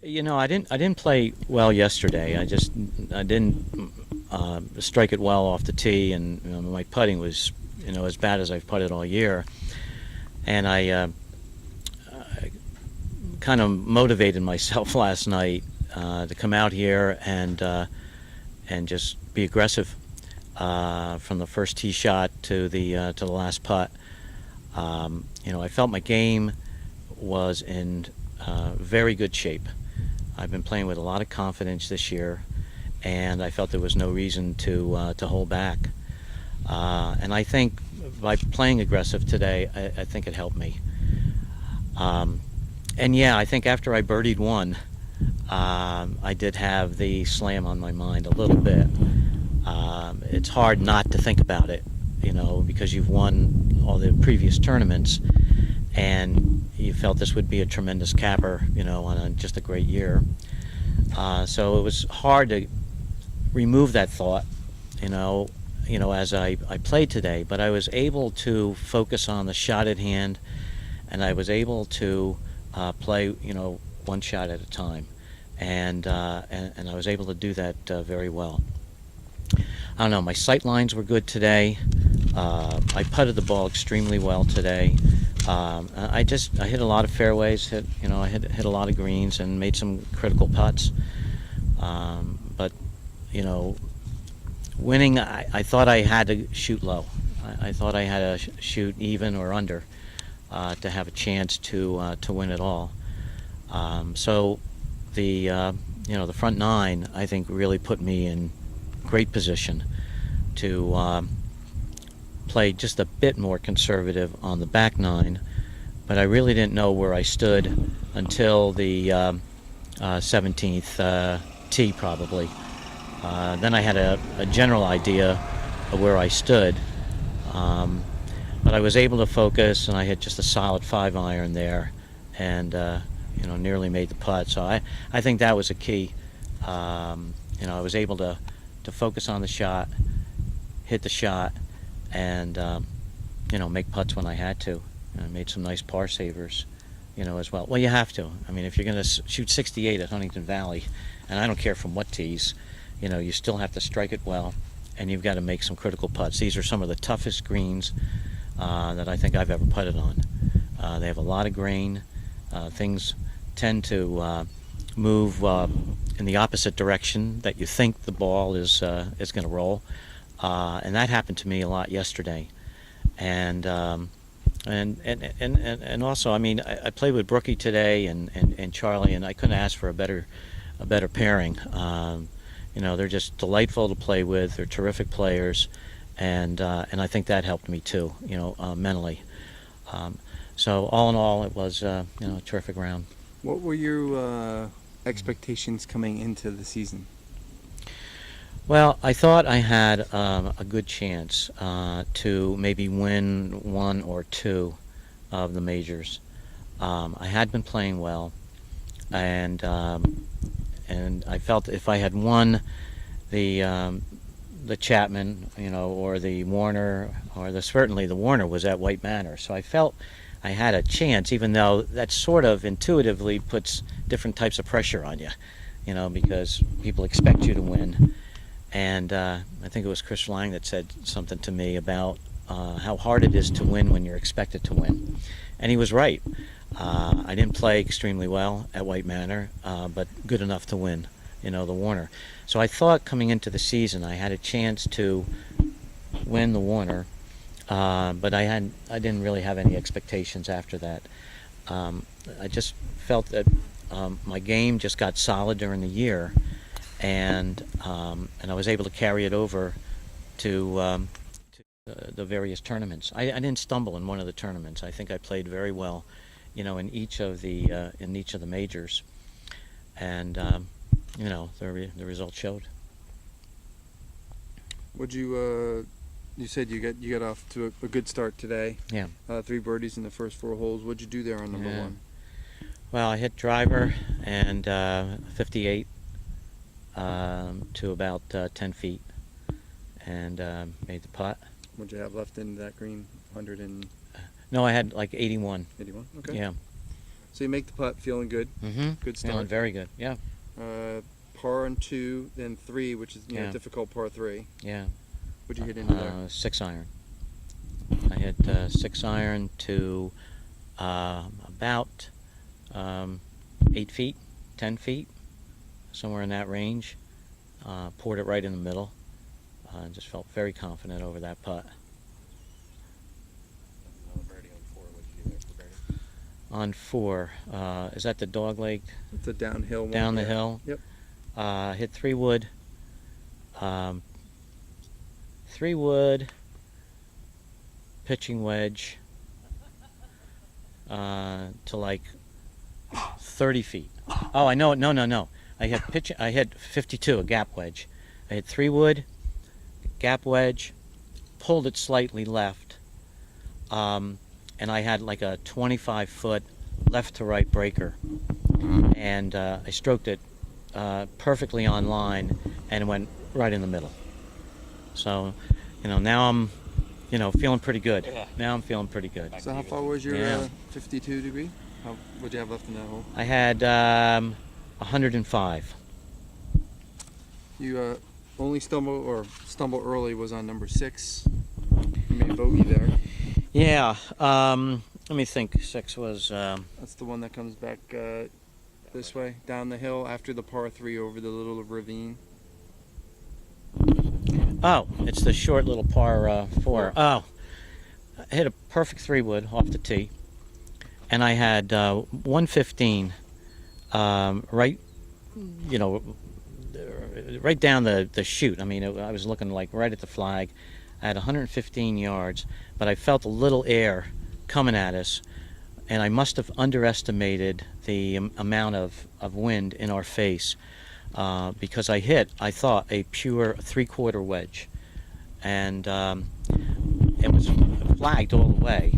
I didn't play well yesterday. I didn't strike it well off the tee, and my putting was as bad as I've putted all year. And I kind of motivated myself last night to come out here and just be aggressive from the first tee shot to the last putt. I felt my game was in very good shape. I've been playing with a lot of confidence this year, and I felt there was no reason to hold back. And I think by playing aggressive today, I think it helped me. And yeah, I think after I birdied one, I did have the slam on my mind a little bit. It's hard not to think about it, because you've won all the previous tournaments, and you felt this would be a tremendous capper, on just a great year. So it was hard to remove that thought, as I played today. But I was able to focus on the shot at hand, and I was able to play, one shot at a time, and I was able to do that very well. I don't know. My sight lines were good today. I putted the ball extremely well today. I hit a lot of fairways. I hit a lot of greens and made some critical putts. But winning, I thought I had to shoot low. I thought I had to shoot even or under to have a chance to win it all. So the front nine, I think, really put me in great position to play just a bit more conservative on the back nine, but I really didn't know where I stood until the 17th tee, probably. Then I had a general idea of where I stood, but I was able to focus, and I hit just a solid 5-iron there, and nearly made the putt. So I think that was a key. I was able to focus on the shot, hit the shot, and make putts when I had to. I made some nice par savers, as well. Well, you have to. I mean, if you're going to shoot 68 at Huntington Valley, and I don't care from what tees, you still have to strike it well, and you've got to make some critical putts. These are some of the toughest greens that I think I've ever putted on. They have a lot of grain. Things tend to move in the opposite direction that you think the ball is going to roll, and that happened to me a lot yesterday. And also, I mean, I played with Brookie today and Charlie, and I couldn't ask for a better pairing. They're just delightful to play with. They're terrific players, and I think that helped me too, mentally. So all in all, it was a terrific round. What were your expectations coming into the season? Well, I thought I had a good chance to maybe win one or two of the majors. I had been playing well, and I felt if I had won the Chapman, or the Warner, or certainly the Warner was at White Manor, so I felt I had a chance, even though that sort of intuitively puts different types of pressure on you, because people expect you to win. And I think it was Chris Lang that said something to me about how hard it is to win when you're expected to win. And he was right. I didn't play extremely well at White Manor, but good enough to win, the Warner. So I thought coming into the season I had a chance to win the Warner, but I didn't really have any expectations after that. I just felt that my game just got solid during the year, and I was able to carry it over to the various tournaments. I didn't stumble in one of the tournaments. I think I played very well, in each of the majors, and the result showed. Would you? You said you got off to a good start today. Yeah. 3 birdies in the first 4 holes. What'd you do there on number 1? Well, I hit driver and 58 to about 10 feet, and made the putt. What'd you have left in that green? 100 and... No, I had like 81. 81? Okay. Yeah. So you make the putt feeling good. Mm-hmm. Good Feeling start. very good. Yeah. Par on 2, then 3, which is Yeah. difficult par 3. Yeah. What'd you hit into there? 6 iron. I hit 6 iron to about 8 feet, 10 feet, somewhere in that range. Poured it right in the middle. Just felt very confident over that putt. Another birdie on 4. What did you do there for birdie? On 4, is that the dog leg It's a downhill one. down the yeah. hill? Yep. Hit 3 wood. 3 wood, pitching wedge to like 30 feet. Oh, I know it. No. I hit 52, a gap wedge. I hit 3 wood, gap wedge, pulled it slightly left, and I had like a 25-foot left to right breaker, and I stroked it perfectly on line and went right in the middle. So, now I'm, feeling pretty good. Yeah. Now I'm feeling pretty good. So how far was your Yeah. 52 degree? What'd you have left in that hole? I had 105. You only stumble early was on number 6. You made bogey there. Yeah. Let me think. 6 was. That's the one that comes back this way, down the hill after the par 3 over the little ravine. Oh, it's the short little par 4. Oh, I hit a perfect 3 wood off the tee, and I had 115 right, right down the chute. I mean, I was looking like right at the flag. I had 115 yards, but I felt a little air coming at us, and I must have underestimated the amount of wind in our face. Because I hit, I thought, a pure 3/4 wedge, and it was flagged all the way,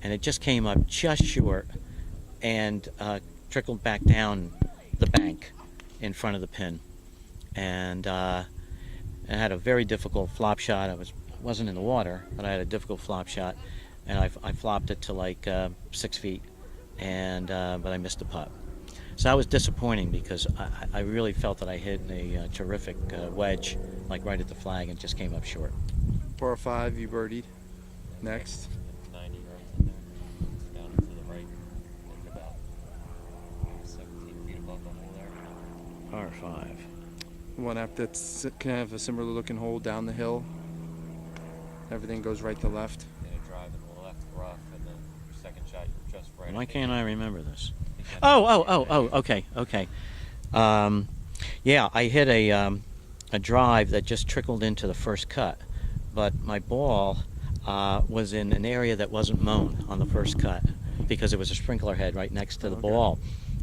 and it just came up just short and trickled back down the bank in front of the pin, and I had a very difficult flop shot. I wasn't in the water, but I had a difficult flop shot, and I flopped it to like 6 feet, and but I missed the putt. So that was disappointing because I really felt that I hit a terrific wedge, like right at the flag, and just came up short. Par 5, you birdied. Next. 90 yards in there. Down and to the right. And about 17 feet above the hole there. Par 5. One up that's kind of a similar looking hole down the hill. Everything goes right to left. And a drive in the left rough, and then your second shot, you're just right. Why can't I remember this? Oh, Okay. Yeah, I hit a drive that just trickled into the first cut, but my ball was in an area that wasn't mown on the first cut because there was a sprinkler head right next to the Okay. ball,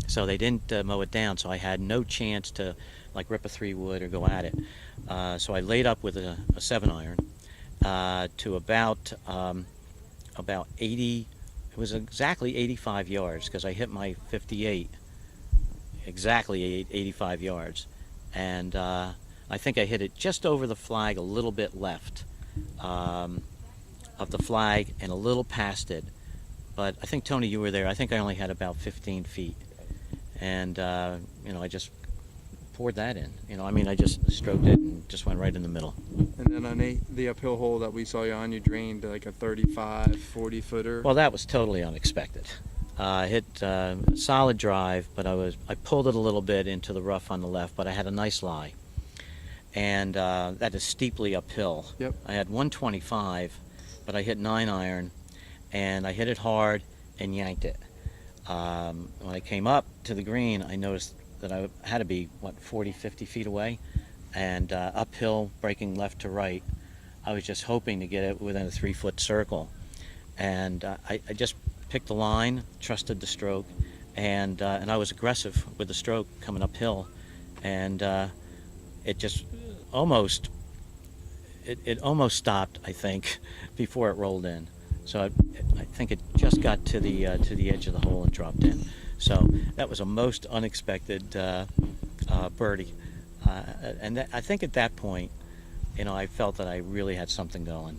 so they didn't mow it down. So I had no chance to like rip a 3 wood or go at it. So I laid up with a 7 iron to about 80. It was exactly 85 yards because I hit my 58 exactly 85 yards, and I think I hit it just over the flag, a little bit left of the flag and a little past it. But I think, Tony, you were there. I think I only had about 15 feet, and I just poured that in. I just stroked it and just went right in the middle. And then on the uphill hole that we saw you on, you drained like a 35, 40 footer. Well, that was totally unexpected. I hit a solid drive, but I pulled it a little bit into the rough on the left, but I had a nice lie. And that is steeply uphill. Yep. I had 125, but I hit 9 iron, and I hit it hard and yanked it. When I came up to the green, I noticed that I had to be, 40, 50 feet away, and uphill, breaking left to right. I was just hoping to get it within a 3-foot circle. And I just picked the line, trusted the stroke, and I was aggressive with the stroke coming uphill, and it just almost stopped, I think, before it rolled in. So I think it just got to the edge of the hole and dropped in. So that was a most unexpected birdie, and I think at that point, I felt that I really had something going.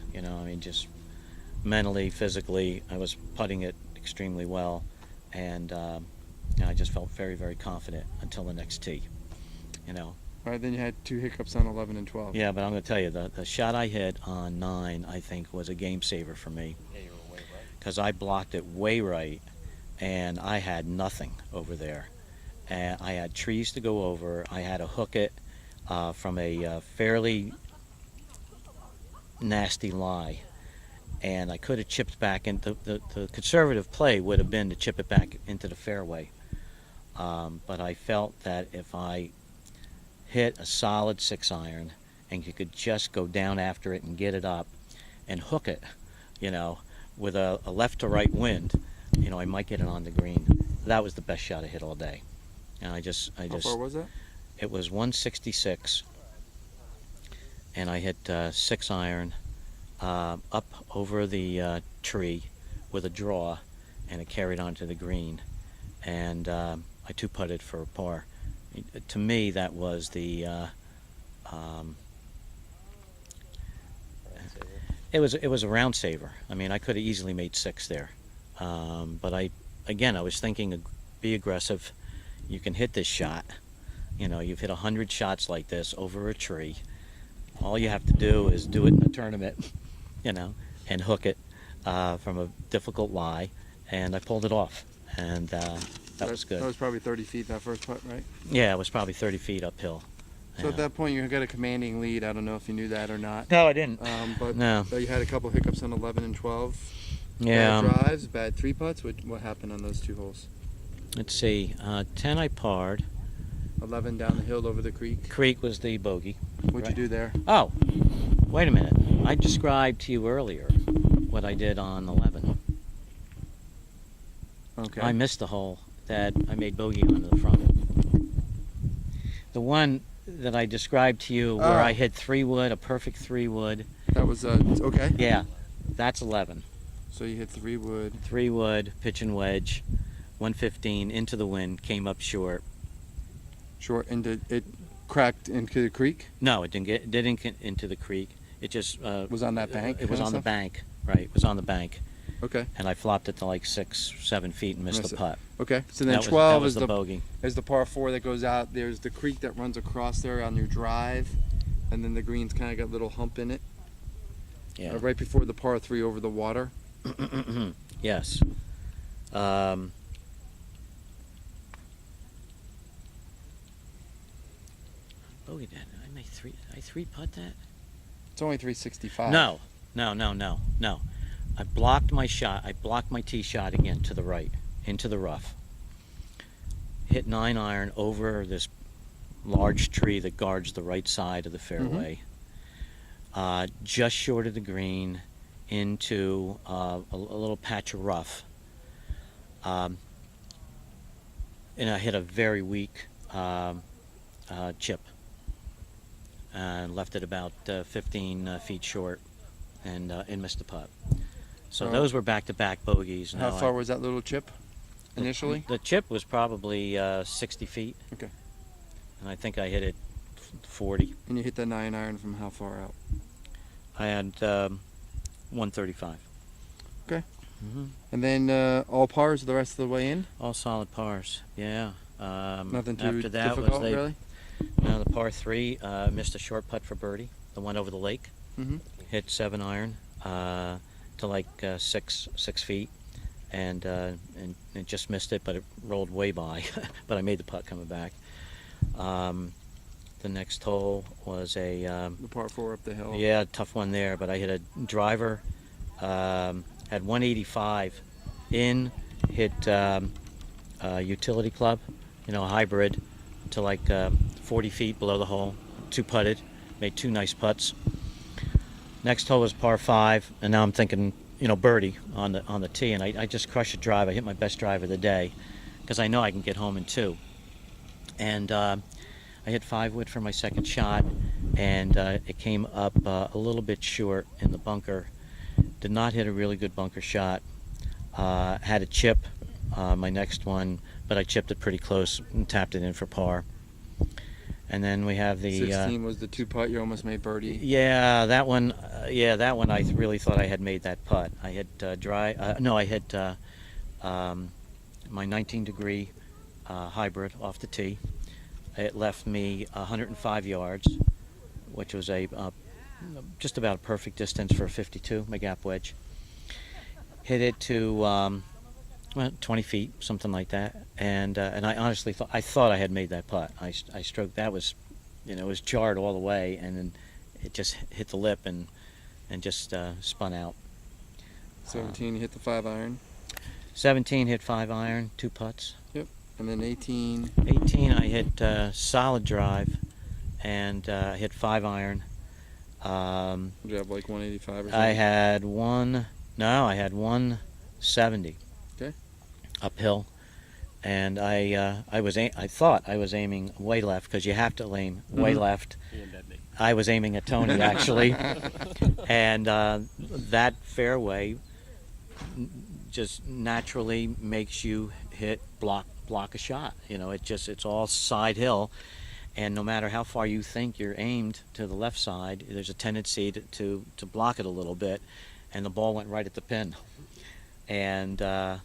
Just mentally, physically, I was putting it extremely well, and I just felt very, very confident until the next tee. You know. All right, then you had 2 hiccups on 11 and 12. Yeah, but I'm going to tell you, the shot I hit on 9, I think, was a game saver for me. Yeah, you were way right. Because I blocked it way right, and I had nothing over there. And I had trees to go over. I had to hook it from a fairly nasty lie. And I could have chipped back into the conservative play would have been to chip it back into the fairway. But I felt that if I hit a solid 6-iron and you could just go down after it and get it up and hook it, you know, with a left to right wind, you know, I might get it on the green. That was the best shot I hit all day. And How far was that? It was 166, and I hit 6-iron up over the tree with a draw, and it carried onto the green, and I 2-putted for a par. To me, that was the it was a round saver. I mean, I could have easily made 6 there, but I was thinking, be aggressive. You can hit this shot. You know, you've hit 100 shots like this over a tree. All you have to do is do it in a tournament, you know, and hook it from a difficult lie, and I pulled it off, and that was good. That was probably 30 feet, that first putt, right? Yeah, it was probably 30 feet uphill. So at that point, you got a commanding lead. I don't know if you knew that or not. No, I didn't. But No. you had a couple hiccups on 11 and 12. Yeah. Bad drives, bad 3-putts. What happened on those 2 holes? Let's see. 10 I parred. 11 down the hill over the creek. Creek was the bogey. What'd you do there? Oh, wait a minute. I described to you earlier what I did on 11. Okay. I missed the hole that I made bogey onto the front. The one that I described to you where I hit 3-wood, a perfect 3-wood. That was okay. Yeah, that's 11. So you hit 3-wood. 3-wood, pitch and wedge, 115 into the wind, came up short. Short, and it cracked into the creek? No, it didn't get into the creek. It just was on that bank. It was on the bank, right? It was on the bank, Okay. and I flopped it to like 6-7 feet and missed the putt. Okay. So then That was 12 is the bogey. Is the par 4 that goes out. There's the creek that runs across there on your drive, and then the green's kind of got a little hump in it. Yeah. Right before the par 3 over the water. Yes. Bogey that. I 3-putt that? It's only 365. No. I blocked my shot. I blocked my tee shot again to the right, into the rough. Hit 9-iron over this large tree that guards the right side of the fairway. Just short of the green, into a little patch of rough. And I hit a very weak chip. And left it about 15 feet short, and missed the putt. So those were back-to-back bogeys. How far was that little chip initially? The chip was probably 60 feet. Okay. And I think I hit it 40. And you hit that 9-iron from how far out? I had 135. Okay. Mm-hmm. And then all pars the rest of the way in? All solid pars. Yeah. Nothing too after that difficult, was really? No, the par 3 missed a short putt for birdie, the one over the lake. Mm-hmm. Hit 7-iron to like 6 feet, and it just missed it, but it rolled way by. But I made the putt coming back. The next hole was a The par 4 up the hill. yeah, tough one there, but I hit a driver, had 185 in, hit utility club, you know, a hybrid, to like 40 feet below the hole, 2-putted, made 2 nice putts. Next hole was par 5, and now I'm thinking, you know, birdie on the tee, and I just crushed a drive. I hit my best drive of the day, because I know I can get home in 2. And I hit 5-wood for my second shot, and it came up a little bit short in the bunker. Did not hit a really good bunker shot. Had a chip, my next one, but I chipped it pretty close and tapped it in for par. And then we have the 16 was the 2-putt. You almost made birdie. yeah, that one. That one. I really thought I had made that putt. I hit I hit my 19-degree hybrid off the tee. It left me 105 yards, which was just about a perfect distance for a 52, my gap wedge. Hit it to well, 20 feet, something like that, and I honestly thought I had made that putt. I stroked, that was, it was jarred all the way, and then it just hit the lip and just spun out. 17, you hit the 5-iron. 17 hit 5-iron, 2 putts. Yep. And then 18. 18 I hit solid drive and hit 5-iron. Did you have like 185 or something? I had 170. Okay. Uphill, and I thought I was aiming way left, because you have to aim way left. You and that me. I was aiming at Tony actually, and that fairway just naturally makes you block a shot. It's all side hill, and no matter how far you think you're aimed to the left side, there's a tendency to block it a little bit, and the ball went right at the pin, and I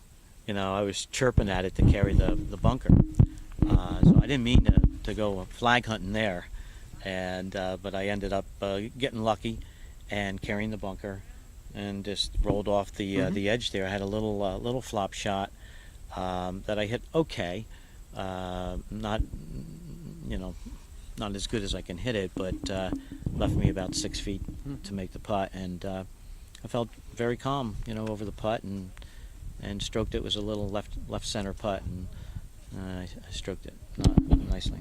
was chirping at it to carry the bunker. So I didn't mean to go flag hunting there, but I ended up getting lucky and carrying the bunker, and just rolled off the edge there. I had a little flop shot that I hit okay, not as good as I can hit it, but left me about 6 feet to make the putt, and I felt very calm, over the putt, and stroked it. It was a little left center putt, and I stroked it nicely.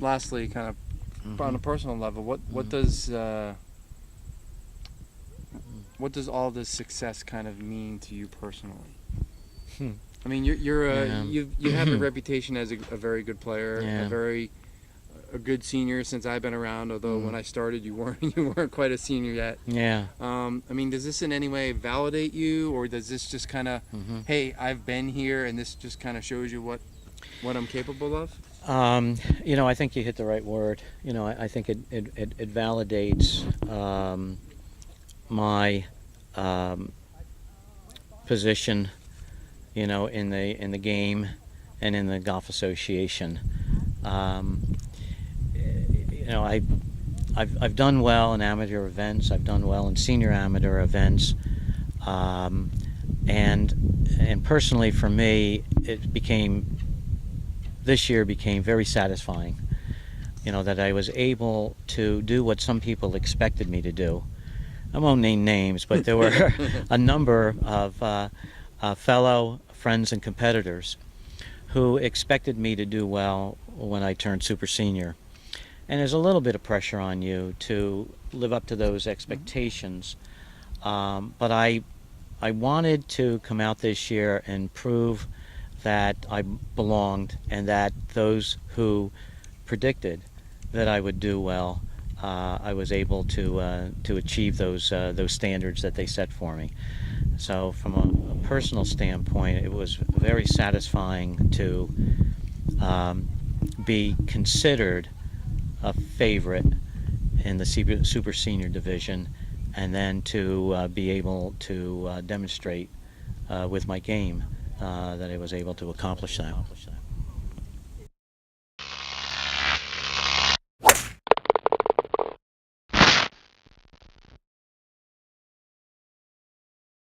Lastly, kind of on a personal level, what does all this success kind of mean to you personally? I mean, you have a reputation as a very good player, a good senior since I've been around. Although when I started, you weren't quite a senior yet. Yeah. I mean, does this in any way validate you, or does this just kind of, hey, I've been here, and this just kind of shows you what I'm capable of? I think you hit the right word. I think it validates my position, in the game and in the golf association. I've done well in amateur events. I've done well in senior amateur events, and personally for me, this year became very satisfying. That I was able to do what some people expected me to do. I won't name names, but there were a number of fellow friends and competitors who expected me to do well when I turned super senior. And there's a little bit of pressure on you to live up to those expectations. But I wanted to come out this year and prove that I belonged, and that those who predicted that I would do well, I was able to achieve those standards that they set for me. So from a personal standpoint, it was very satisfying to be considered a favorite in the super senior division, and then to be able to demonstrate with my game that I was able to accomplish that.